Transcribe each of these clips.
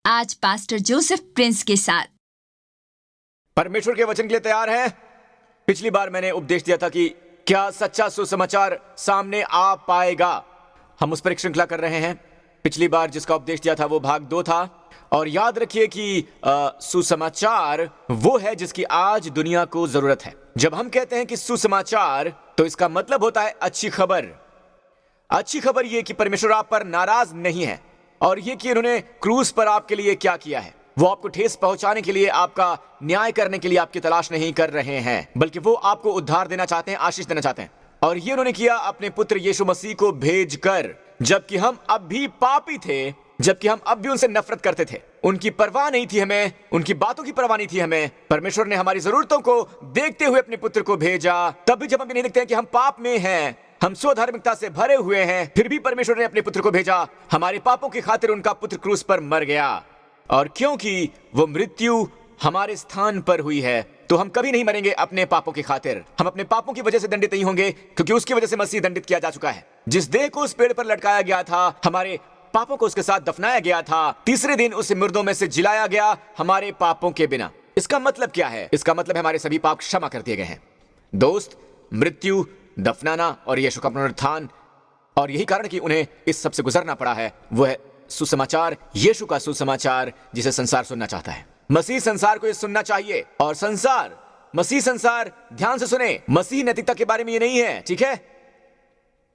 आज pastor Joseph Prince के साथ। परमेश्वर के वचन के लिए तैयार हैं? पिछली बार मैंने उपदेश दिया था कि क्या सच्चा सुसमाचार सामने आ पाएगा। हम उस पर एक श्रृंखला कर रहे हैं। पिछली बार जिसका उपदेश दिया था वो भाग 2 था। और याद रखिए कि सुसमाचार वो है जिसकी आज दुनिया को जरूरत है। जब हम कहते हैं कि सुसमाचार, तो इसका मतलब होता है अच्छी खबर। अच्छी खबर ये कि परमेश्वर आप पर नाराज नहीं है, और ये कि उन्होंने क्रूस पर आपके लिए क्या किया है। वो आपको ठेस पहुंचाने के लिए, आपका न्याय करने के लिए आपकी तलाश नहीं कर रहे हैं, बल्कि वो आपको उद्धार देना चाहते हैं, आशीष देना चाहते हैं। और ये उन्होंने किया अपने पुत्र यीशु मसीह को भेजकर। जबकि हम अब भी पापी थे, जबकि हम अब भी उनसे नफरत करते थे, उनकी परवाह नहीं थी हमें, उनकी बातों की परवाह नहीं थी हमें, परमेश्वर ने हमारी जरूरतों को देखते हुए अपने पुत्र को भेजा। तब भी जब हम नहीं देखते हैं कि हम पाप में हैं, हम स्वधार्मिकता से भरे हुए हैं, फिर भी परमेश्वर ने अपने पुत्र को भेजा। हमारे पापों की खातिर उनका पुत्र क्रूस पर मर गया। और क्योंकि वो मृत्यु हमारे स्थान पर हुई है, तो हम कभी नहीं मरेंगे अपने पापों की खातिर। हम अपने पापों की वजह से दंडित नहीं होंगे, क्योंकि उसकी वजह से मसीह दंडित किया जा चुका है। जिस देह को उस पेड़ पर लटकाया गया था, हमारे पापों को उसके साथ दफनाया गया था, तीसरे दिन उसे मुर्दों में से जिलाया गया हमारे पापों के बिना। इसका मतलब क्या है? इसका मतलब हमारे सभी पाप क्षमा कर दिए गए हैं। दोस्त, मृत्यु, दफनाना और यीशु का पुनरुत्थान, और यही कारण कि उन्हें इस सब से गुजरना पड़ा है, वो है सुसमाचार, यीशु का सुसमाचार, जिसे संसार सुनना चाहता है। मसीह संसार को ये सुनना चाहिए, और मसीह संसार ध्यान से सुने, मसीह नैतिकता के बारे में ये नहीं है, ठीक है?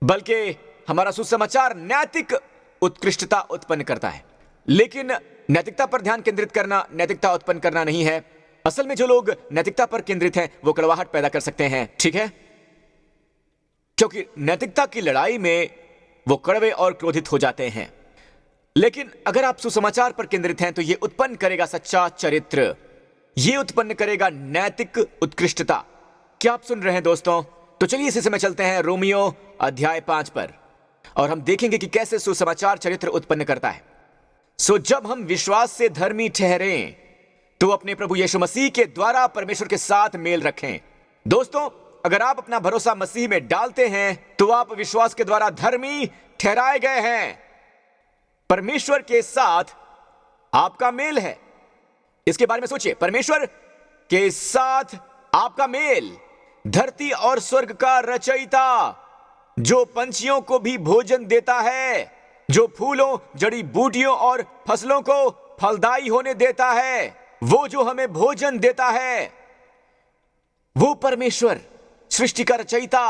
बल्कि हमारा सुसमाचार नैतिक उत्कृष्टता उत्पन्न करता है। लेकिन नैतिकता पर ध्यान केंद्रित करना नैतिकता उत्पन्न करना नहीं है। असल में जो लोग नैतिकता पर केंद्रित हैं, वो कड़वाहट पैदा कर सकते हैं, ठीक है? क्योंकि नैतिकता की लड़ाई में वो कड़वे और क्रोधित हो जाते हैं। लेकिन अगर आप सुसमाचार पर केंद्रित हैं, तो ये उत्पन्न करेगा सच्चा चरित्र, ये उत्पन्न करेगा नैतिक उत्कृष्टता। क्या आप सुन रहे हैं दोस्तों? तो चलिए इसी समय चलते हैं रोमियो अध्याय 5 पर, और हम देखेंगे कि कैसे सुसमाचार चरित्र उत्पन्न करता है। जब हम विश्वास से धर्मी ठहरें, तो अपने प्रभु यीशु मसीह के द्वारा परमेश्वर के साथ मेल रखें। दोस्तों, अगर आप अपना भरोसा मसीह में डालते हैं, तो आप विश्वास के द्वारा धर्मी ठहराए गए हैं। परमेश्वर के साथ आपका मेल है। इसके बारे में सोचिए, परमेश्वर के साथ आपका मेल, धरती और स्वर्ग का रचयिता, जो पंछियों को भी भोजन देता है, जो फूलों, जड़ी बूटियों और फसलों को फलदायी होने देता है, वो जो हमें भोजन देता है, वो परमेश्वर, सृष्टि का रचयिता,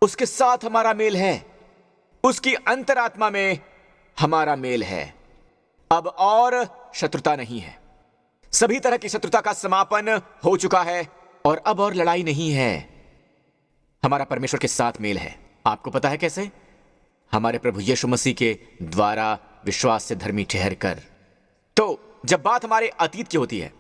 उसके साथ हमारा मेल है। उसकी अंतरात्मा में हमारा मेल है। अब और शत्रुता नहीं है। सभी तरह की शत्रुता का समापन हो चुका है, और अब और लड़ाई नहीं है। हमारा परमेश्वर के साथ मेल है। आपको पता है कैसे? हमारे प्रभु यीशु मसीह के द्वारा विश्वास से धर्मी ठहर कर। तो जब बात हमारे अतीत की होती है,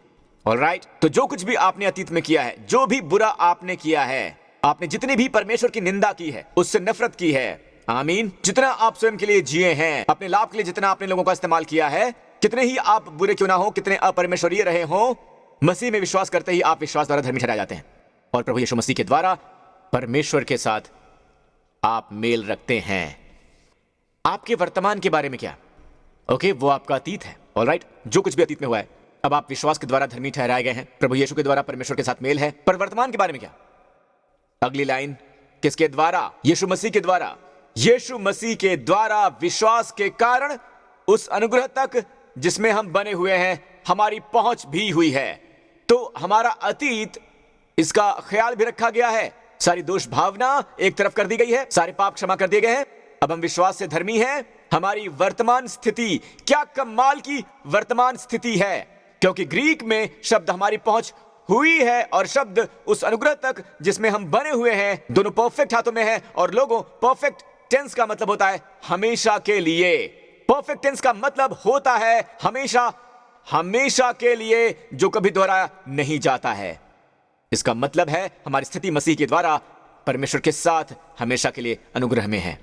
ऑलराइट, तो जो कुछ भी आपने अतीत में किया है, जो भी बुरा आपने किया है, आपने जितनी भी परमेश्वर की निंदा की है, उससे नफरत की है, आमीन, जितना आप स्वयं के लिए जिए हैं, अपने लाभ के लिए जितना आपने लोगों का इस्तेमाल किया है, कितने ही आप बुरे क्यों ना हो, कितने अपरमेश्वरीय रहे हो, मसीह में विश्वास करते ही आप विश्वास द्वारा धर्मी ठहराए जाते हैं। और प्रभु यीशु मसीह के द्वारा परमेश्वर के साथ आप मेल रखते हैं। आपके वर्तमान के बारे में क्या? ओके, वो आपका अतीत है, ऑलराइट, जो कुछ भी अतीत में हुआ है। अब आप विश्वास के द्वारा धर्मी ठहराए गए हैं, प्रभु यीशु के द्वारा परमेश्वर के साथ मेल है। पर वर्तमान के बारे में क्या? अगली लाइन, किसके द्वारा? यीशु मसीह के द्वारा। यीशु मसीह के द्वारा विश्वास के कारण उस अनुग्रह तक जिसमें हम बने हुए हैं, हमारी पहुंच भी हुई है। तो हमारा अतीत, इसका ख्याल भी रखा गया है। सारी दोष भावना एक तरफ कर दी गई है, सारे पाप क्षमा कर दिए गए हैं। अब हम विश्वास से धर्मी हैं। हमारी वर्तमान स्थिति, क्या कमाल की वर्तमान स्थिति है, क्योंकि ग्रीक में शब्द हमारी पहुंच हुई है और शब्द उस अनुग्रह तक जिसमें हम बने हुए हैं, दोनों परफेक्ट हाथों में है। और लोगों, परफेक्ट टेंस का मतलब होता है हमेशा के लिए। परफेक्ट टेंस का मतलब होता है हमेशा, हमेशा के लिए, जो कभी दोहराया नहीं जाता है। इसका मतलब है हमारी स्थिति मसीह के द्वारा परमेश्वर के साथ हमेशा के लिए अनुग्रह में है।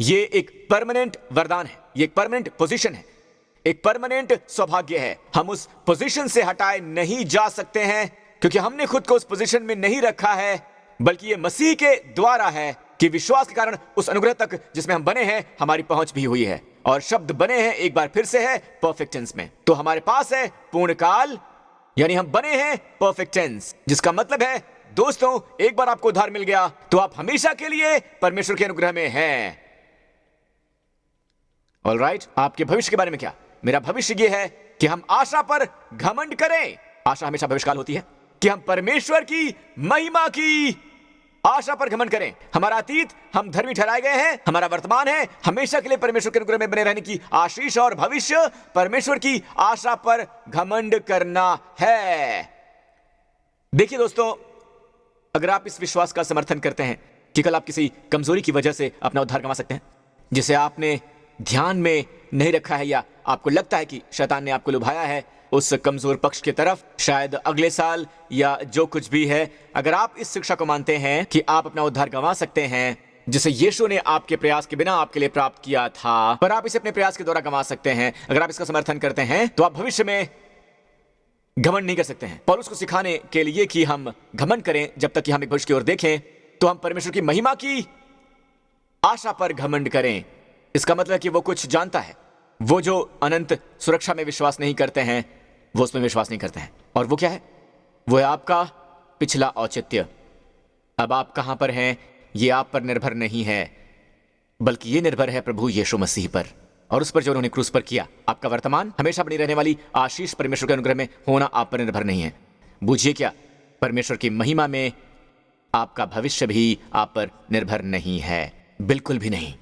ये एक परमानेंट वरदान है, ये एक परमानेंट पोजीशन है, एक परमानेंट सौभाग्य है। हम उस पोजीशन से हटाए नहीं जा सकते हैं, क्योंकि हमने खुद को उस पोजीशन में नहीं रखा है, बल्कि ये मसीह के द्वारा है कि विश्वास के कारण उस अनुग्रह तक जिसमें हम बने हैं, हमारी पहुंच भी हुई है। और शब्द बने हैं एक बार फिर से है परफेक्ट टेंस में। तो हमारे पास है पूर्ण काल, यानी हम बने हैं परफेक्ट टेंस, जिसका मतलब है दोस्तों एक बार आपको उद्धार मिल गया तो आप हमेशा के लिए परमेश्वर के अनुग्रह में हैं। ऑलराइट, आपके भविष्य के बारे में क्या? मेरा भविष्य यह है कि हम आशा पर घमंड करें। आशा हमेशा भविष्यकाल होती है कि हम परमेश्वर की महिमा की आशा पर घमंड करें। हमारा अतीत हम धर्मी ठहराए गए हैं, हमारा वर्तमान है हमेशा के लिए परमेश्वर के अनुग्रह में बने रहने की आशीष, और भविष्य परमेश्वर की आशा पर घमंड करना है। देखिए दोस्तों, अगर आप इस विश्वास का समर्थन करते हैं कि कल आप किसी कमजोरी की वजह से अपना उद्धार कमा सकते हैं, जिसे आपने ध्यान में नहीं रखा है, या आपको लगता है कि शैतान ने आपको लुभाया है उस कमजोर पक्ष की तरफ, शायद अगले साल या जो कुछ भी है, अगर आप इस शिक्षा को मानते हैं कि आप अपना उद्धार गंवा सकते हैं जिसे यीशु ने आपके प्रयास के बिना आपके लिए प्राप्त किया था, पर आप इसे अपने प्रयास के द्वारा गंवा सकते हैं, अगर आप इसका समर्थन करते हैं तो आप भविष्य में घमंड नहीं कर सकते हैं। पौलुस को सिखाने के लिए कि हम घमंड करें जब तक कि हम एक भविष्य की ओर देखें, तो हम परमेश्वर की महिमा की आशा पर घमंड करें। इसका मतलब है कि वो कुछ जानता है। वो जो अनंत सुरक्षा में विश्वास नहीं करते हैं वो उसमें विश्वास नहीं करते हैं। और वो क्या है? वो है आपका पिछला औचित्य। अब आप कहां पर हैं ये आप पर निर्भर नहीं है, बल्कि ये निर्भर है प्रभु यीशु मसीह पर और उस पर जो उन्होंने क्रूस पर किया। आपका वर्तमान हमेशा बनी रहने वाली आशीष परमेश्वर के अनुग्रह में होना आप पर निर्भर नहीं है। बूझिए क्या? परमेश्वर की महिमा में आपका भविष्य भी आप पर निर्भर नहीं है, बिल्कुल भी नहीं।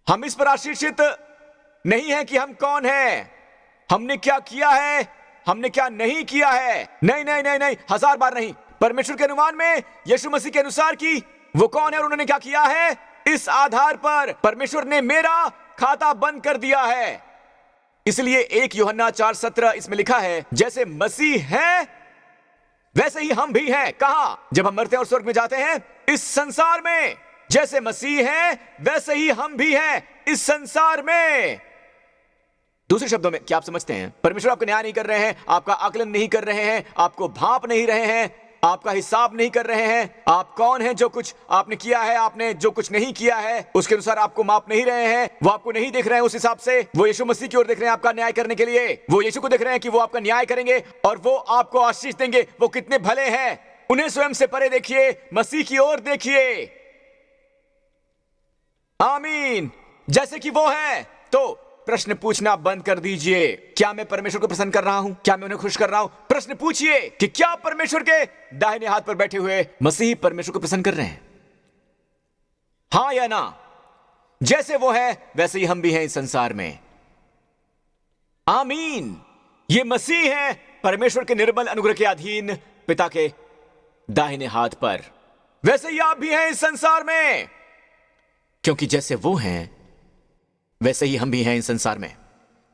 हम इस पर आशीषित नहीं है कि हम कौन हैं, हमने क्या किया है, हमने क्या नहीं किया है। नहीं नहीं नहीं नहीं, 1000 बार नहीं। परमेश्वर के अनुमान में यीशु मसीह के अनुसार की वो कौन है और उन्होंने क्या किया है, इस आधार पर परमेश्वर ने मेरा खाता बंद कर दिया है। इसलिए 1 यूहन्ना 4:17 इसमें लिखा है, जैसे मसीह है वैसे ही हम भी हैं। कहां? जब हम मरते हैं और स्वर्ग में जाते हैं, इस संसार में। जैसे मसीह है वैसे ही हम भी हैं इस संसार में। दूसरे शब्दों में, क्या आप समझते हैं? परमेश्वर आपका न्याय नहीं कर रहे हैं, आपका आकलन नहीं कर रहे हैं, आपको भांप नहीं रहे हैं, आपका हिसाब नहीं कर रहे हैं। आप कौन हैं, जो कुछ आपने किया है, आपने जो कुछ नहीं किया है, उसके अनुसार आपको माप नहीं रहे हैं। वो आपको नहीं देख रहे हैं उस हिसाब से। वो यीशु मसीह की ओर देख रहे हैं आपका न्याय करने के लिए। वो यीशु को देख रहे हैं कि वो आपका न्याय करेंगे और वो आपको आशीष देंगे। वो कितने भले हैं। उन्हें स्वयं से परे देखिए, मसीह की ओर देखिए। आमीन। जैसे कि वो है। तो प्रश्न पूछना बंद कर दीजिए। क्या मैं परमेश्वर को प्रसन्न कर रहा हूं? क्या मैं उन्हें खुश कर रहा हूं? प्रश्न पूछिए कि क्या परमेश्वर के दाहिने हाथ पर बैठे हुए मसीह परमेश्वर को प्रसन्न कर रहे हैं? हां या ना? जैसे वो है वैसे ही हम भी हैं इस संसार में। आमीन। ये मसीह है परमेश्वर के निर्मल अनुग्रह के अधीन पिता के दाहिने हाथ पर। वैसे ही आप भी हैं इस संसार में, क्योंकि जैसे वो हैं वैसे ही हम भी हैं इस संसार में।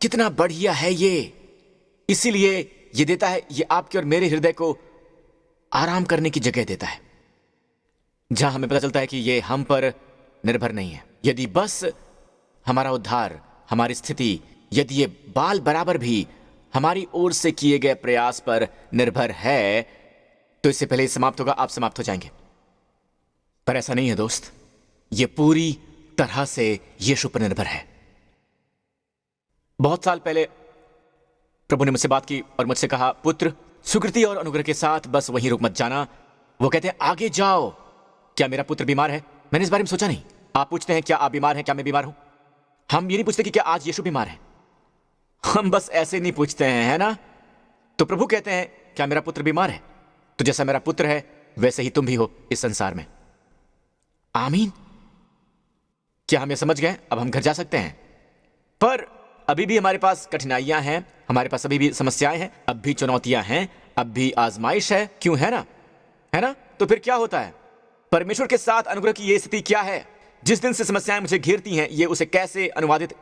कितना बढ़िया है ये। इसीलिए ये देता है, ये आपके और मेरे हृदय को आराम करने की जगह देता है, जहां हमें पता चलता है कि ये हम पर निर्भर नहीं है। यदि बस हमारा उद्धार, हमारी स्थिति, यदि ये बाल बराबर भी हमारी ओर से किए गए प्रयास पर निर्भर है, तो इससे पहले समाप्त होगा, आप समाप्त हो जाएंगे। पर ऐसा नहीं है दोस्त, ये पूरी तरह से यीशु पर निर्भर है। बहुत साल पहले प्रभु ने मुझसे बात की और मुझसे कहा, पुत्र, सुकृति और अनुग्रह के साथ बस वहीं रुक मत जाना। वो कहते हैं आगे जाओ। क्या मेरा पुत्र बीमार है? मैंने इस बारे में सोचा नहीं। आप पूछते हैं क्या आप बीमार हैं, क्या मैं बीमार हूं? हम ये नहीं पूछते कि क्या आज यीशु बीमार है। हम बस ऐसे नहीं पूछते हैं, है ना? तो प्रभु कहते हैं क्या मेरा पुत्र बीमार है? तो जैसा मेरा पुत्र है वैसे ही तुम भी हो इस संसार में। आमीन। क्या हम ये समझ गए? अब हम घर जा सकते हैं। पर अभी भी हमारे पास कठिनाइयां हैं, हमारे पास अभी भी समस्याएं हैं, अब भी चुनौतियां हैं, अब भी आजमाइश है। क्यों? है ना? है ना? तो फिर क्या होता है? परमेश्वर के साथ अनुग्रह की ये स्थिति क्या है? जिस दिन से समस्याएं मुझे घेरती हैं, ये उसे कैसे अनुवादित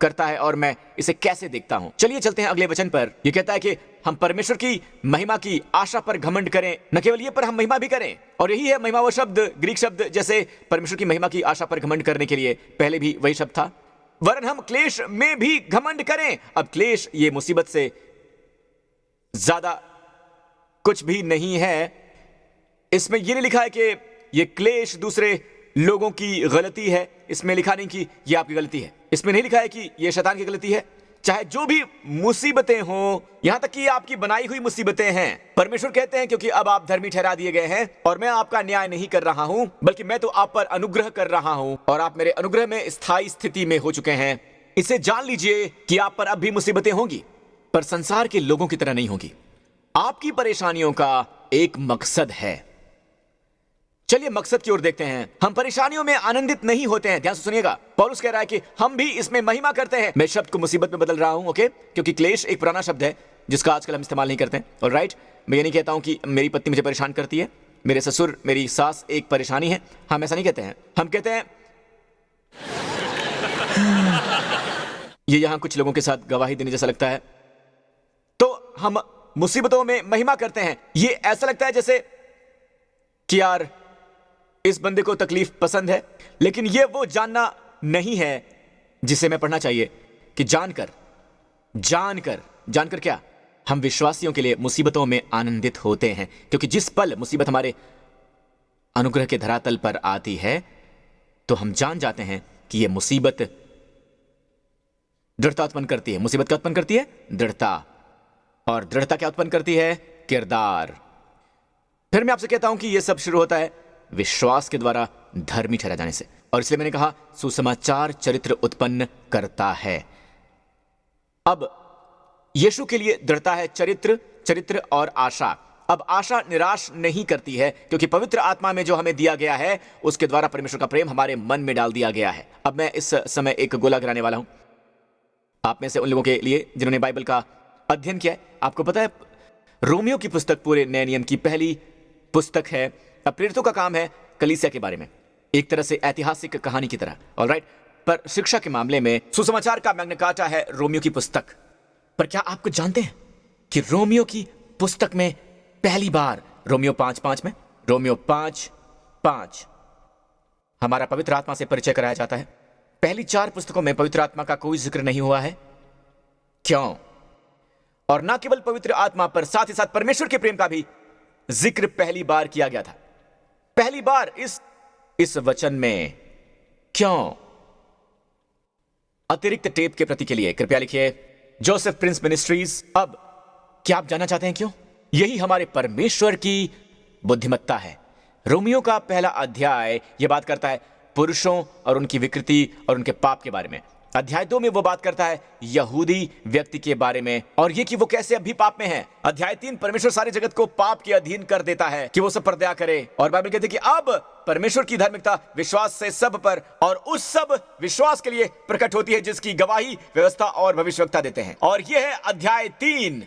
करता है और मैं इसे कैसे देखता हूं? चलिए चलते हैं अगले वचन पर। यह कहता है कि हम परमेश्वर की महिमा की आशा पर घमंड करें। न केवल ये, पर हम महिमा भी करें। और यही है महिमा, वो शब्द, ग्रीक शब्द, जैसे परमेश्वर की महिमा की आशा पर घमंड करने के लिए पहले भी वही शब्द था। वरन हम क्लेश में भी घमंड करें। अब क्लेश ये मुसीबत से ज्यादा कुछ भी नहीं है। इसमें यह नहीं लिखा है कि ये क्लेश दूसरे लोगों की गलती है। इसमें लिखा नहीं कि ये आपकी गलती है, इसमें नहीं लिखा है कि ये शैतान की गलती है। चाहे जो भी मुसीबतें हों, यहां तक कि आपकी बनाई हुई मुसीबतें हैं, परमेश्वर कहते हैं क्योंकि अब आप धर्मी ठहरा दिए गए हैं और मैं आपका न्याय नहीं कर रहा हूं, बल्कि मैं तो आप पर अनुग्रह कर रहा हूं और आप मेरे अनुग्रह में स्थायी स्थिति में हो चुके हैं। इसे जान लीजिए कि आप पर अब भी मुसीबतें होंगी, पर संसार के लोगों की तरह नहीं होगी। आपकी परेशानियों का एक मकसद है। चलिए मकसद की ओर देखते हैं। हम परेशानियों में आनंदित नहीं होते हैं। ध्यान से सुनिएगा, पौलुस कह रहा है कि हम भी इसमें महिमा करते हैं। मैं शब्द को मुसीबत में बदल रहा हूं, ओके, क्योंकि क्लेश एक पुराना शब्द है जिसका आजकल हम इस्तेमाल नहीं करते हैं। ऑलराइट, मैं ये नहीं कहता हूं कि मेरी पत्नी मुझे परेशान करती है, मेरे ससुर मेरी सास एक परेशानी है। हम ऐसा नहीं कहते हैं। हम कहते हैं ये यहां कुछ लोगों के साथ गवाही देने जैसा लगता है। तो हम मुसीबतों में महिमा करते हैं। ये ऐसा लगता है जैसे कि यार इस बंदे को तकलीफ पसंद है, लेकिन ये वो जानना नहीं है जिसे मैं पढ़ना चाहिए कि जानकर क्या, हम विश्वासियों के लिए मुसीबतों में आनंदित होते हैं, क्योंकि जिस पल मुसीबत हमारे अनुग्रह के धरातल पर आती है तो हम जान जाते हैं कि यह मुसीबत दृढ़ता उत्पन्न करती है। मुसीबत क्या उत्पन्न करती है? दृढ़ता। और दृढ़ता क्या उत्पन्न करती है? किरदार। फिर मैं आपसे कहता हूं कि यह सब शुरू होता है विश्वास के द्वारा धर्मी ठहरा जाने से, और इसलिए मैंने कहा सुसमाचार चरित्र उत्पन्न करता है। अब यीशु के लिए दृढ़ता है चरित्र और आशा। अब आशा निराश नहीं करती है, क्योंकि पवित्र आत्मा में जो हमें दिया गया है उसके द्वारा परमेश्वर का प्रेम हमारे मन में डाल दिया गया है। अब मैं इस समय एक गोला गिराने वाला हूं आप में से उन लोगों के लिए जिन्होंने बाइबल का अध्ययन किया है। आपको पता है रोमियो की पुस्तक पूरे नए नियम की पहली पुस्तक है। अब प्रेरितों का काम है कलीसिया के बारे में, एक तरह से ऐतिहासिक कहानी की तरह, ऑलराइट। पर शिक्षा के मामले में सुसमाचार का मैग्ना कार्टा है रोमियो की पुस्तक। पर क्या आपको जानते हैं कि रोमियो की पुस्तक में पहली बार रोमियो 5:5 में, रोमियो 5:5 हमारा पवित्र आत्मा से परिचय कराया जाता है। पहली 4 पुस्तकों में पवित्र आत्मा का कोई जिक्र नहीं हुआ है। क्यों? और ना केवल पवित्र आत्मा पर साथ ही साथ परमेश्वर के प्रेम का भी जिक्र पहली बार किया गया था, पहली बार इस वचन में। क्यों? अतिरिक्त टेप के प्रति के लिए कृपया लिखिए जोसेफ प्रिंस मिनिस्ट्रीज। अब क्या आप जानना चाहते हैं क्यों? यही हमारे परमेश्वर की बुद्धिमत्ता है। रोमियो का पहला अध्याय यह बात करता है पुरुषों और उनकी विकृति और उनके पाप के बारे में। अध्याय 2 में वो बात करता है यहूदी व्यक्ति के बारे में और ये कि वो कैसे अभी पाप में है। अध्याय 3 परमेश्वर सारे जगत को पाप के अधीन कर देता है कि वो सब पर दया करे, और बाइबल कहती है कि अब परमेश्वर की धार्मिकता विश्वास से सब पर और उस सब विश्वास के लिए प्रकट होती है जिसकी गवाही व्यवस्था और भविष्यवक्ता देते हैं। और यह है अध्याय 3।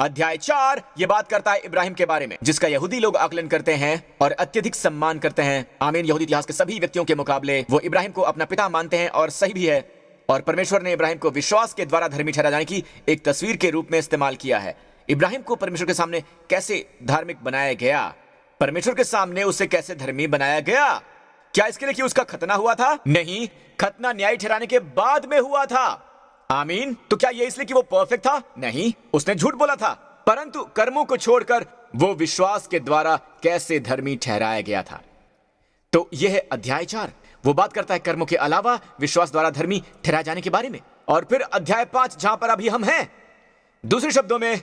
अध्याय 4 ये बात करता है इब्राहिम के बारे में, जिसका यहूदी लोग आकलन करते हैं और अत्यधिक सम्मान करते हैं। आमीन। यहूदी इतिहास के सभी व्यक्तियों के मुकाबले वो इब्राहिम को अपना पिता मानते हैं, और सही भी है। और परमेश्वर ने इब्राहिम को विश्वास के द्वारा धर्मी ठहरा जाने की एक तस्वीर के रूप में इस्तेमाल किया है। इब्राहिम को परमेश्वर के सामने कैसे धार्मिक बनाया गया? परमेश्वर के सामने उसे कैसे धर्मी बनाया गया? क्या इसके लिए कि उसका खतना हुआ था? नहीं, खतना न्याय ठहराने के बाद में हुआ था। आमीन। तो क्या यह इसलिए कि वो परफेक्ट था? नहीं, उसने झूठ बोला था, परंतु कर्मों को छोड़कर वो विश्वास के द्वारा कैसे धर्मी ठहराया गया था। तो यह है अध्याय 4। वो बात करता है कर्मों के अलावा विश्वास द्वारा धर्मी ठहराए जाने के बारे में। और फिर अध्याय 5 जहां पर अभी हम हैं, दूसरे शब्दों में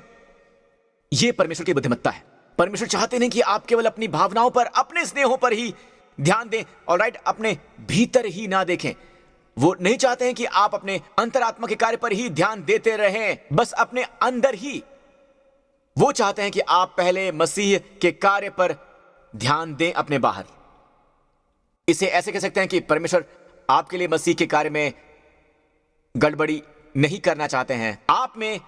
यह परमेश्वर की बुद्धिमत्ता है। परमेश्वर चाहते नहीं कि आप केवल अपनी भावनाओं पर, अपने स्नेहों पर ही ध्यान दें, ऑलराइट, अपने भीतर ही ना देखें। वो नहीं चाहते हैं कि आप अपने अंतरात्मा के कार्य पर ही ध्यान देते रहें, बस अपने अंदर ही। वो चाहते हैं कि आप पहले मसीह के कार्य पर ध्यान दें, अपने बाहर। इसे ऐसे कह सकते हैं कि परमेश्वर आपके लिए मसीह के कार्य में गड़बड़ी नहीं करना चाहते हैं। आप में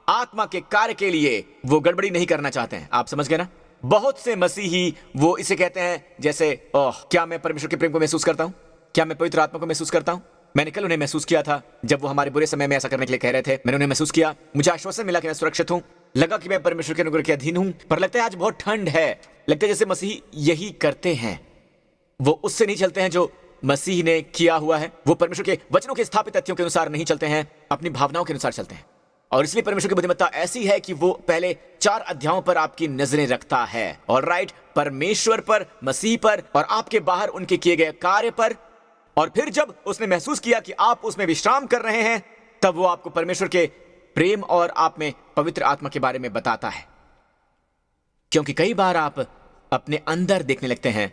आत्मा के कार्य के लिए वो गड़बड़ी नहीं करना चाहते हैं। आप समझ गए ना? बहुत से मसीही वो इसे कहते हैं जैसे, ओह, क्या मैं परमेश्वर के प्रेम को महसूस करता हूं? क्या मैं पवित्र आत्मा को महसूस करता हूं? मैंने कल उन्हें महसूस किया था जब वो हमारे बुरे समय में ऐसा करने के लिए कह रहे थे। मैंने उन्हें महसूस किया, मुझे आश्वासन मिला कि मैं सुरक्षित हूं, लगा कि मैं परमेश्वर के अनुग्रह के अधीन हूं। पर लगता है आज बहुत ठंड है। लगता है जैसे मसीही यही करते हैं, वो उससे नहीं चलते हैं जो मसीह ने किया हुआ है। वो परमेश्वर के वचनों के स्थापित तथ्यों के अनुसार नहीं चलते हैं, अपनी भावनाओं के अनुसार चलते हैं। और इसलिए परमेश्वर की बुद्धिमत्ता ऐसी है कि वो पहले 4 अध्यायों पर आपकी नजरें रखता है। और राइट, परमेश्वर पर, मसीह पर और आपके बाहर उनके किए गए कार्य पर। और फिर जब उसने महसूस किया कि आप उसमें विश्राम कर रहे हैं, तब वो आपको परमेश्वर के प्रेम और आप में पवित्र आत्मा के बारे में बताता है। क्योंकि कई बार आप अपने अंदर देखने लगते हैं,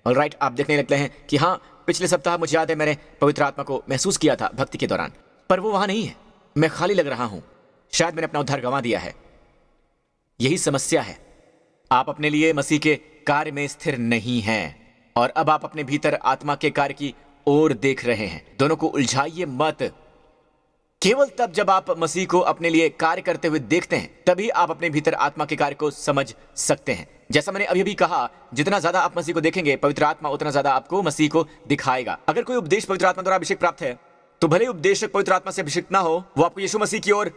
और राइट, आप देखने लगते हैं कि हाँ, पिछले सप्ताह मुझे याद है मैंने पवित्र आत्मा को महसूस किया था भक्ति के दौरान, पर वो वहां नहीं है, मैं खाली लग रहा हूं, शायद मैंने अपना उद्धार गंवा दिया है। यही समस्या है, आप अपने लिए मसीह के कार्य में स्थिर नहीं हैं और अब आप अपने भीतर आत्मा के कार्य की ओर देख रहे हैं। दोनों को उलझाइए मत। केवल तब जब आप मसीह को अपने लिए कार्य करते हुए देखते हैं, तभी आप अपने भीतर आत्मा के कार्य को समझ सकते हैं। जैसा मैंने अभी कहा, जितना ज्यादा आप मसीह को देखेंगे, पवित्र आत्मा उतना ज्यादा आपको मसीह को दिखाएगा। अगर कोई उपदेश पवित्र आत्मा द्वारा अभिषेक प्राप्त है, तो भले उपदेशक पवित्र आत्मा से अभिषेक ना हो, वो आपको यीशु मसीह की ओर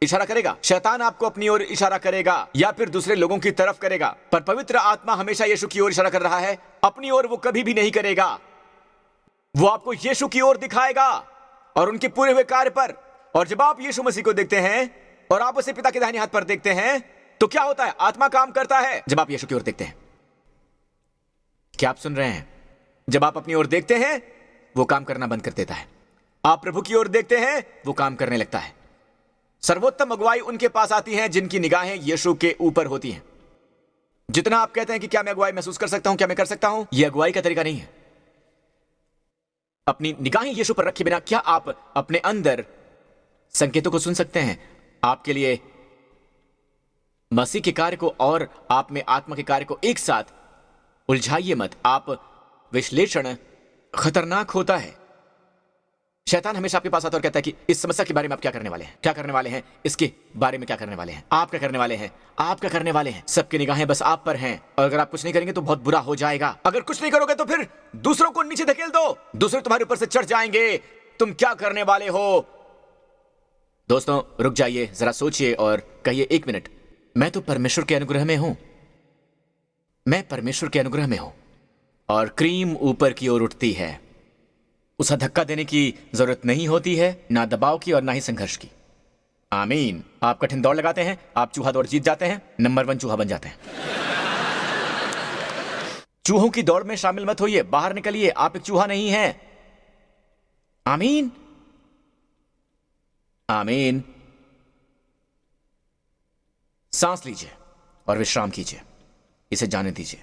इशारा करेगा। शैतान आपको अपनी ओर इशारा करेगा या फिर दूसरे लोगों की तरफ करेगा, पर पवित्र आत्मा हमेशा यीशु की ओर इशारा कर रहा है। अपनी ओर वो कभी भी नहीं करेगा, वो आपको यीशु की ओर दिखाएगा और उनके पूरे हुए कार्य पर। और जब आप यीशु मसीह को देखते हैं और आप उसे पिता के दाहिने हाथ पर देखते हैं, तो क्या होता है? आत्मा काम करता है। जब आप यीशु की ओर देखते हैं, क्या आप सुन रहे हैं? जब आप अपनी ओर देखते हैं, वो काम करना बंद कर देता है। आप प्रभु की ओर देखते हैं, वो काम करने लगता है। सर्वोत्तम अगुवाई उनके पास आती है जिनकी निगाहें यीशु के ऊपर होती हैं। जितना आप कहते हैं कि क्या मैं अगुवाई महसूस कर सकता हूं, क्या मैं कर सकता हूं, यह अगुवाई का तरीका नहीं है। अपनी निगाहें यीशु पर रखे बिना क्या आप अपने अंदर संकेतों को सुन सकते हैं? आपके लिए मसीह के कार्य को और आप में आत्मा के कार्य को एक साथ उलझाइए मत। आप विश्लेषण खतरनाक होता है। शैतान हमेशा आपके पास आता और कहता है कि इस समस्या के बारे में आप क्या करने वाले हैं, क्या करने वाले हैं, इसके बारे में क्या करने वाले हैं, आप क्या करने वाले हैं, आप क्या करने वाले हैं। सबकी निगाहें बस आप पर हैं और अगर आप कुछ नहीं करेंगे तो बहुत बुरा हो जाएगा। अगर कुछ नहीं करोगे तो फिर दूसरों को नीचे धकेल दो, दूसरे तुम्हारे ऊपर से चढ़ जाएंगे। तुम क्या करने वाले हो? दोस्तों, रुक जाइए, जरा सोचिए और कहिए, 1 मिनट, मैं तो परमेश्वर के अनुग्रह में हूं। मैं परमेश्वर के अनुग्रह में हूं और क्रीम ऊपर की ओर उठती है। उसे धक्का देने की जरूरत नहीं होती है, ना दबाव की और ना ही संघर्ष की। आमीन। आप कठिन दौड़ लगाते हैं, आप चूहा दौड़ जीत जाते हैं, नंबर 1 चूहा बन जाते हैं। चूहों की दौड़ में शामिल मत होइए, बाहर निकलिए, आप एक चूहा नहीं हैं। आमीन, आमीन। सांस लीजिए और विश्राम कीजिए, इसे जाने दीजिए।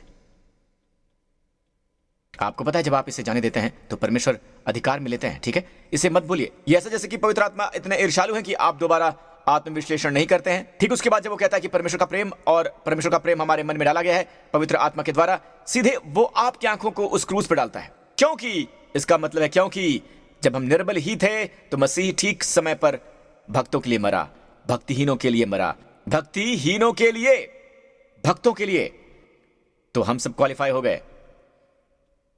आपको पता है, जब आप इसे जाने देते हैं तो परमेश्वर अधिकार में लेते हैं। ठीक है, इसे मत भूलिए। ये ऐसा जैसे कि पवित्र आत्मा इतने ईर्ष्यालु हैं कि आप दोबारा आत्मविश्लेषण नहीं करते हैं। ठीक उसके बाद जब वो कहता है कि परमेश्वर का प्रेम, और परमेश्वर का प्रेम हमारे मन में डाला गया है पवित्र आत्मा के द्वारा, सीधे वो आपकी आंखों को उस क्रूस पर डालता है। क्योंकि इसका मतलब है, क्योंकि जब हम निर्बल ही थे तो मसीह ठीक समय पर भक्तों के लिए मरा, भक्तिहीनों के लिए मरा, भक्तिहीनों के लिए, भक्तों के लिए। तो हम सब क्वालिफाई हो गए।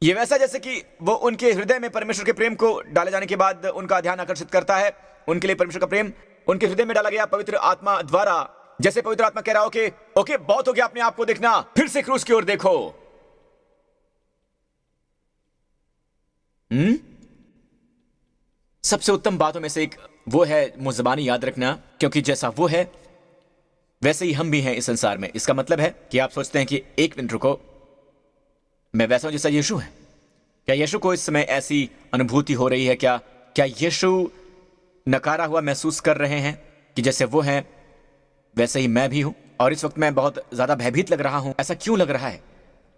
ये वैसा जैसे कि वो उनके हृदय में परमेश्वर के प्रेम को डाले जाने के बाद उनका ध्यान आकर्षित करता है। उनके लिए परमेश्वर का प्रेम उनके हृदय में डाला गया पवित्र आत्मा द्वारा। जैसे पवित्र आत्मा कह रहा हो कि ओके, बहुत हो गया अपने आप को देखना, फिर से क्रूस की ओर देखो। सबसे उत्तम बातों में से एक वो है मुज़बानी याद रखना, क्योंकि जैसा वो है वैसे ही हम भी हैं इस संसार में। इसका मतलब है कि आप सोचते हैं कि 1 मिनट रुको, मैं वैसा हूं जैसा यीशु है। क्या यीशु को इस समय ऐसी अनुभूति हो रही है? क्या यीशु नकारा हुआ महसूस कर रहे हैं कि जैसे वो हैं वैसे ही मैं भी हूं और इस वक्त मैं बहुत ज्यादा भयभीत लग रहा हूं? ऐसा क्यों लग रहा है?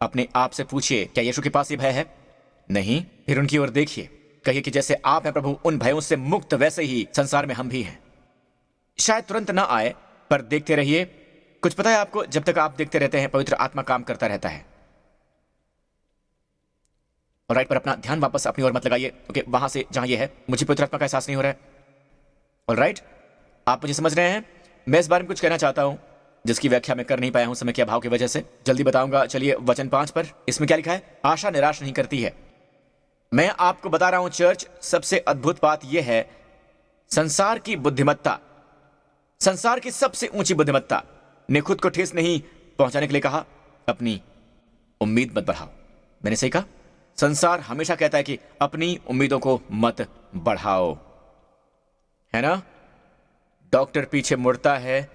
अपने आप से पूछिए, क्या यीशु के पास ये भय है? नहीं? फिर उनकी ओर देखिए, कहिए कि जैसे आप हैं प्रभु उन भयों से मुक्त, वैसे ही संसार में हम भी हैं। शायद तुरंत ना आए, पर देखते रहिए। कुछ पता है आपको, जब तक आप देखते रहते हैं पवित्र आत्मा काम करता रहता है। और राइट, पर अपना ध्यान वापस अपनी ओर मत लगाइए, ओके, वहां से जहां ये है, मुझे पवित्र आत्मा का एहसास नहीं हो रहा है। और राइट, आप मुझे समझ रहे हैं। मैं इस बारे में कुछ कहना चाहता हूं जिसकी व्याख्या मैं कर नहीं पाया हूं समय के अभाव की वजह से। जल्दी बताऊंगा। चलिए, वचन 5 पर इसमें क्या लिखा है? आशा निराश नहीं करती है। मैं आपको बता रहा हूं चर्च, सबसे अद्भुत बात यह है, संसार की बुद्धिमत्ता, संसार की सबसे ऊंची बुद्धिमत्ता ने खुद को ठेस नहीं पहुंचाने के लिए कहा, अपनी उम्मीद मत बढ़ाओ। मैंने सही कहा? संसार हमेशा कहता है कि अपनी उम्मीदों को मत बढ़ाओ, है ना? डॉक्टर पीछे मुड़ता है,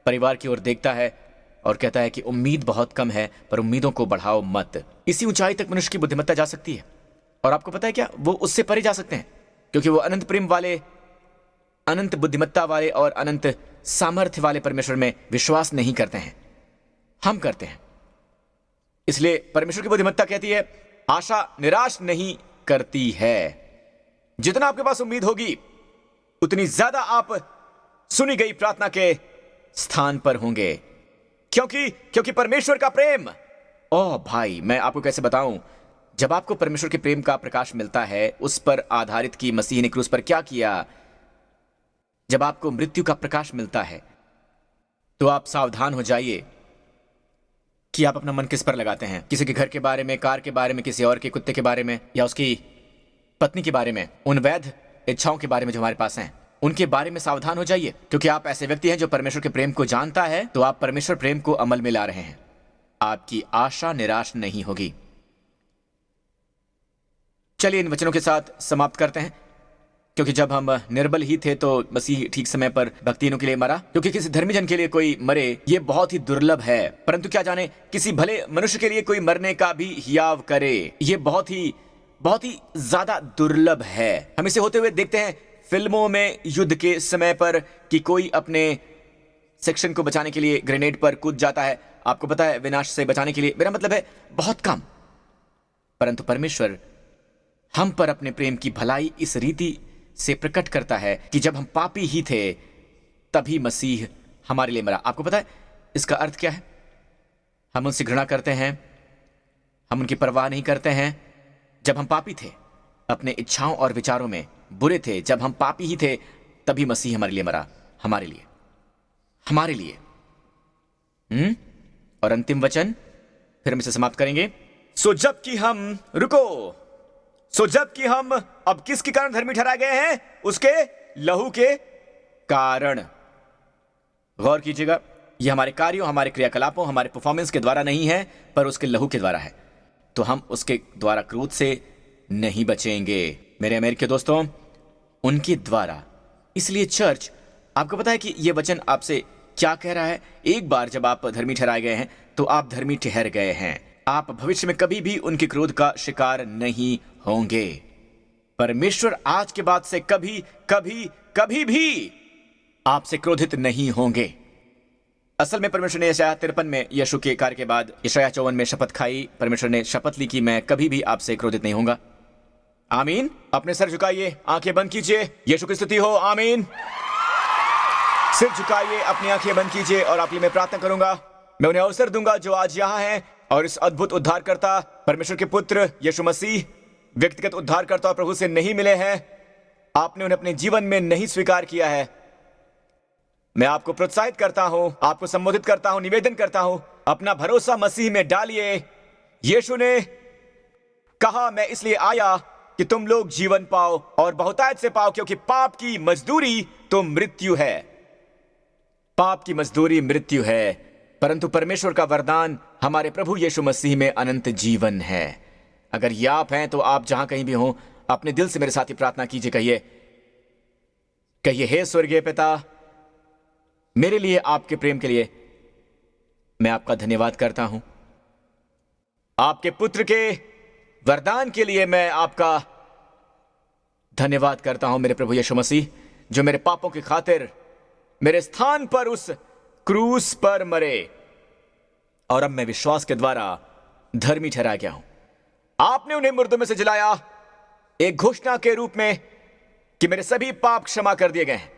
परिवार की ओर देखता है और कहता है कि उम्मीद बहुत कम है, पर उम्मीदों को बढ़ाओ मत। इसी ऊंचाई तक मनुष्य की बुद्धिमत्ता जा सकती है। और आपको पता है क्या, वो उससे परे जा सकते हैं, क्योंकि वो अनंत प्रेम वाले, अनंत बुद्धिमत्ता वाले और अनंत सामर्थ्य वाले परमेश्वर में विश्वास नहीं करते हैं। हम करते हैं। इसलिए परमेश्वर की बुद्धिमत्ता कहती है, आशा निराश नहीं करती है। जितना आपके पास उम्मीद होगी, उतनी ज्यादा आप सुनी गई प्रार्थना के स्थान पर होंगे, क्योंकि परमेश्वर का प्रेम। ओह भाई, मैं आपको कैसे बताऊं, जब आपको परमेश्वर के प्रेम का प्रकाश मिलता है, उस पर आधारित कि मसीह ने क्रूस पर क्या किया, जब आपको मृत्यु का प्रकाश मिलता है, तो आप सावधान हो जाइए कि आप अपना मन किस पर लगाते हैं। किसी के घर के बारे में, कार के बारे में, किसी और के कुत्ते के बारे में, या उसकी पत्नी के बारे में, उन वैध इच्छाओं के बारे में जो हमारे पास हैं, उनके बारे में सावधान हो जाइए, क्योंकि आप ऐसे व्यक्ति हैं जो परमेश्वर के प्रेम को जानता है। तो आप परमेश्वर प्रेम को अमल में ला रहे हैं। आपकी आशा निराश नहीं होगी। चलिए इन वचनों के साथ समाप्त करते हैं, क्योंकि जब हम निर्बल ही थे तो मसीह ठीक समय पर भक्तिहीनों के लिए मरा। क्योंकि किसी धर्मी जन के लिए कोई मरे, ये बहुत ही दुर्लभ है, परंतु क्या जाने किसी भले मनुष्य के लिए कोई मरने का भी हियाव करे, ये बहुत ही ज्यादा दुर्लभ है। हम इसे होते हुए देखते हैं फिल्मों में युद्ध के समय पर कि कोई अपने सेक्शन को बचाने के लिए ग्रेनेड पर कूद जाता है। आपको पता है, विनाश से बचाने के लिए, मेरा मतलब है बहुत कम। परंतु परमेश्वर हम पर अपने प्रेम की भलाई इस रीति से प्रकट करता है कि जब हम पापी ही थे, तभी मसीह हमारे लिए मरा। आपको पता है इसका अर्थ क्या है? हम उनसे घृणा करते हैं, हम उनकी परवाह नहीं करते हैं। जब हम पापी थे, अपने इच्छाओं और विचारों में बुरे थे, जब हम पापी ही थे, तभी मसीह हमारे लिए मरा, हमारे लिए। और अंतिम वचन, फिर हम इसे समाप्त करेंगे। सो जबकि हम अब किसके कारण धर्मी ठहराए गए हैं? उसके लहू के कारण। गौर कीजिएगा, यह हमारे कार्यों, हमारे क्रियाकलापों, हमारे परफॉर्मेंस के द्वारा नहीं है, पर उसके लहू के द्वारा है। तो हम उसके द्वारा क्रोध से नहीं बचेंगे। मेरे अमेरिकी दोस्तों, उनके द्वारा। इसलिए चर्च, आपको पता है कि यह वचन आपसे क्या कह रहा है? एक बार जब आप धर्मी ठहराए गए हैं, तो आप धर्मी ठहर गए हैं। आप भविष्य में कभी भी उनके क्रोध का शिकार नहीं होंगे। परमेश्वर आज के बाद से कभी भी आपसे क्रोधित नहीं होंगे। असल में परमेश्वर ने यशायाह 53 में यीशु के कार्य के बाद यशायाह 54 में शपथ खाई। परमेश्वर ने शपथ ली कि मैं कभी भी आपसे क्रोधित नहीं होऊंगा। आमीन। अपने सर झुकाइए, आंखें बंद कीजिए। यीशु की स्तुति हो। आमीन। सिर झुकाइए, अपनी आंखें बंद कीजिए और आपके लिए मैं प्रार्थना करूंगा। मैं उन्हें अवसर दूंगा जो आज यहाँ हैं और इस अद्भुत उद्धारकर्ता परमेश्वर के पुत्र यीशु मसीह, व्यक्तिगत उद्धारकर्ता और प्रभु से नहीं मिले हैं। आपने उन्हें अपने जीवन में नहीं स्वीकार किया है। मैं आपको प्रोत्साहित करता हूं, आपको संबोधित करता हूं, निवेदन करता हूं, अपना भरोसा मसीह में डालिए। यीशु ने कहा, मैं इसलिए आया कि तुम लोग जीवन पाओ और बहुतायत से पाओ, क्योंकि पाप की मजदूरी तो मृत्यु है। पाप की मजदूरी मृत्यु है, परंतु परमेश्वर का वरदान हमारे प्रभु यीशु मसीह में अनंत जीवन है। अगर ये आप हैं, तो आप जहां कहीं भी हों, अपने दिल से मेरे साथ ही प्रार्थना कीजिए। कहिए, हे स्वर्गीय पिता, मेरे लिए, आपके प्रेम के लिए मैं आपका धन्यवाद करता हूं। आपके पुत्र के वरदान के लिए मैं आपका धन्यवाद करता हूं, मेरे प्रभु यीशु मसीह, जो मेरे पापों की खातिर मेरे स्थान पर उस क्रूस पर मरे और अब मैं विश्वास के द्वारा धर्मी ठहरा गया हूं। आपने उन्हें मुर्दों में से जिलाया, एक घोषणा के रूप में कि मेरे सभी पाप क्षमा कर दिए गए हैं।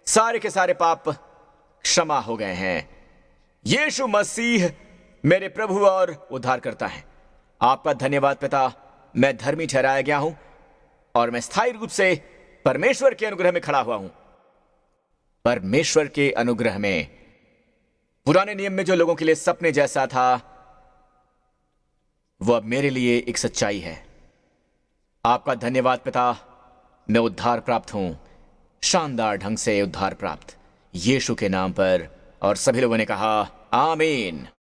सारे के सारे पाप क्षमा हो गए हैं। यीशु मसीह मेरे प्रभु और उद्धारकर्ता हैं। आपका धन्यवाद पिता, मैं धर्मी ठहराया गया हूं और मैं स्थायी रूप से परमेश्वर के अनुग्रह में खड़ा हुआ हूं। परमेश्वर के अनुग्रह में। पुराने नियम में जो लोगों के लिए सपने जैसा था, वो अब मेरे लिए एक सच्चाई है। आपका धन्यवाद पिता, मैं उद्धार प्राप्त हूं, शानदार ढंग से उद्धार प्राप्त, यीशु के नाम पर। और सभी लोगों ने कहा आमीन।